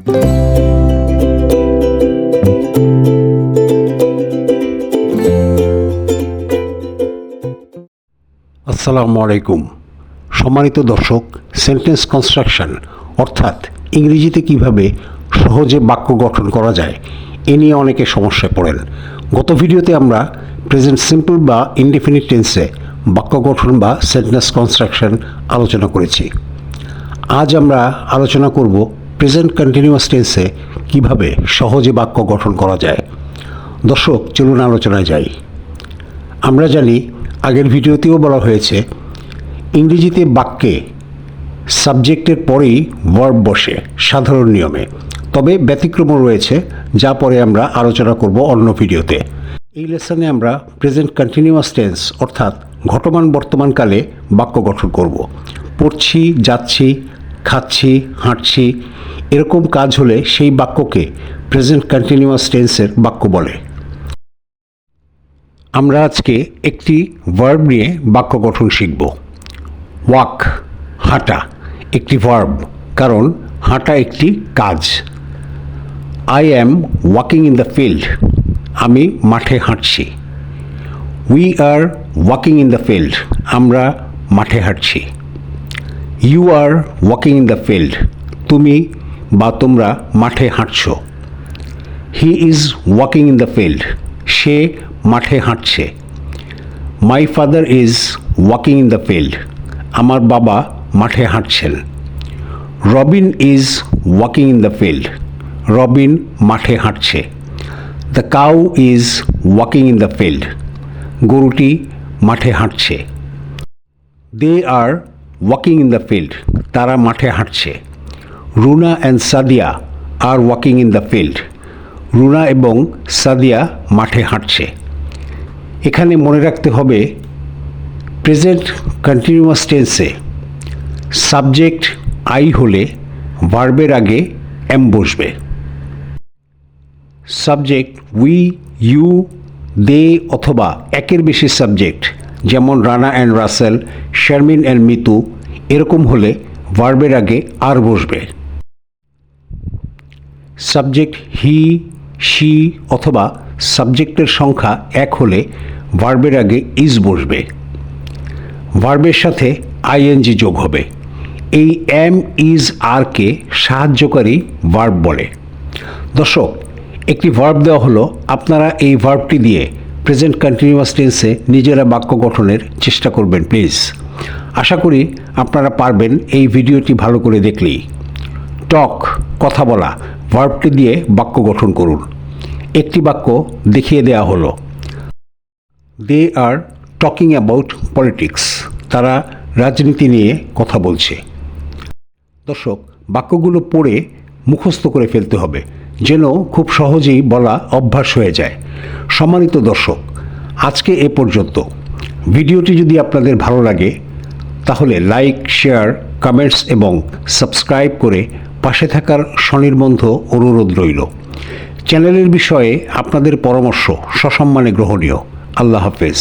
আসসালামু আলাইকুম। সম্মানিত দর্শক, সেন্টেন্স কনস্ট্রাকশন অর্থাৎ ইংরেজিতে কিভাবে সহজে বাক্য গঠন করা যায় এ নিয়ে অনেকে সমস্যায় পড়েন। গত ভিডিওতে আমরা প্রেজেন্ট সিম্পল বা ইনডেফিনিট টেন্সে বাক্য গঠন বা সেন্টেন্স কনস্ট্রাকশন আলোচনা করেছি। আজ আমরা আলোচনা করব প্রেজেন্ট কন্টিনিউয়াস টেন্সে কিভাবে সহজে বাক্য গঠন করা যায়। দর্শক, চলুন আলোচনায় যাই। আমরা জানি, আগের ভিডিওতেও বলা হয়েছে, ইংরেজিতে বাক্যে সাবজেক্টের পরেই ভার্ব বসে সাধারণ নিয়মে, তবে ব্যতিক্রমও রয়েছে, যা পরে আমরা আলোচনা করব অন্য ভিডিওতে। এই লেসনে আমরা প্রেজেন্ট কন্টিনিউয়াস টেন্স অর্থাৎ ঘটমান বর্তমানকালে বাক্য গঠন করব। পড়ছি, যাচ্ছি, খাচ্ছি, হাঁটছি এরকম কাজ হলে সেই বাক্যকে প্রেজেন্ট কন্টিনিউয়াস টেন্সের বাক্য বলে। আমরা আজকে একটি ভার্ব নিয়ে বাক্য গঠন শিখব। ওয়াক, হাঁটা একটি ভার্ব, কারণ হাঁটা একটি কাজ। I am walking in the field, আমি মাঠে হাঁটছি। We are walking in the field, আমরা মাঠে হাঁটছি। You are walking in the field, তুমি বা তোমরা মাঠে হাঁটছ। He is walking in the field, সে মাঠে হাঁটছে। My father is walking in the field, আমার বাবা মাঠে হাঁটছেন। Robin is walking in the field, Robin মাঠে হাঁটছে। The cow is walking in the field, গরুটি মাঠে হাঁটছে। They are walking in the field, তারা মাঠে হাঁটছে। Runa and Sadia are walking in the field, Runa এবং সাদিয়া মাঠে হাঁটছে। এখানে মনে রাখতে হবে, প্রেজেন্ট কন্টিনিউয়াস টেন্সে সাবজেক্ট আই হলে ভার্বের আগে এম বসবে। সাবজেক্ট উই, ইউ, দে অথবা একের বেশি সাবজেক্ট, যেমন রানা অ্যান্ড রাসেল, শারমিন অ্যান্ড মিতু এরকম হলে ভার্বের আগে আর বসবে। সাবজেক্ট হি, শি অথবা সাবজেক্টের সংখ্যা এক হলে ভার্বের আগে ইজ বসবে। ভার্বের সাথে আইএনজি যোগ হবে। এই এম, ইজ, আর কে সাহায্যকারী ভার্ব বলে। দর্শক, একটি ভার্ব দেওয়া হলো, আপনারা এই ভার্বটি দিয়ে প্রেজেন্ট কন্টিনিউয়াস টেন্সে নিজেরা বাক্য গঠনের চেষ্টা করবেন প্লিজ। আশা করি আপনারা পারবেন এই ভিডিওটি ভালো করে দেখলেই। টক, কথা বলা, ভার্বটি দিয়ে বাক্য গঠন করুন। একটি বাক্য দেখিয়ে দেওয়া হলো, দে আর টকিং অ্যাবাউট পলিটিক্স, তারা রাজনীতি নিয়ে কথা বলছে। দর্শক, বাক্যগুলো পড়ে মুখস্থ করে ফেলতে হবে, যেন খুব সহজেই বলা অভ্যাস হয়ে যায়। সম্মানিত দর্শক, আজকে এ পর্যন্ত। ভিডিওটি যদি আপনাদের ভালো লাগে তাহলে লাইক, শেয়ার, কমেন্টস এবং সাবস্ক্রাইব করে পাশে থাকার স্বনির্বন্ধ অনুরোধ রইল। চ্যানেলের বিষয়ে আপনাদের পরামর্শ সসম্মানে গ্রহণীয়। আল্লাহ হাফেজ।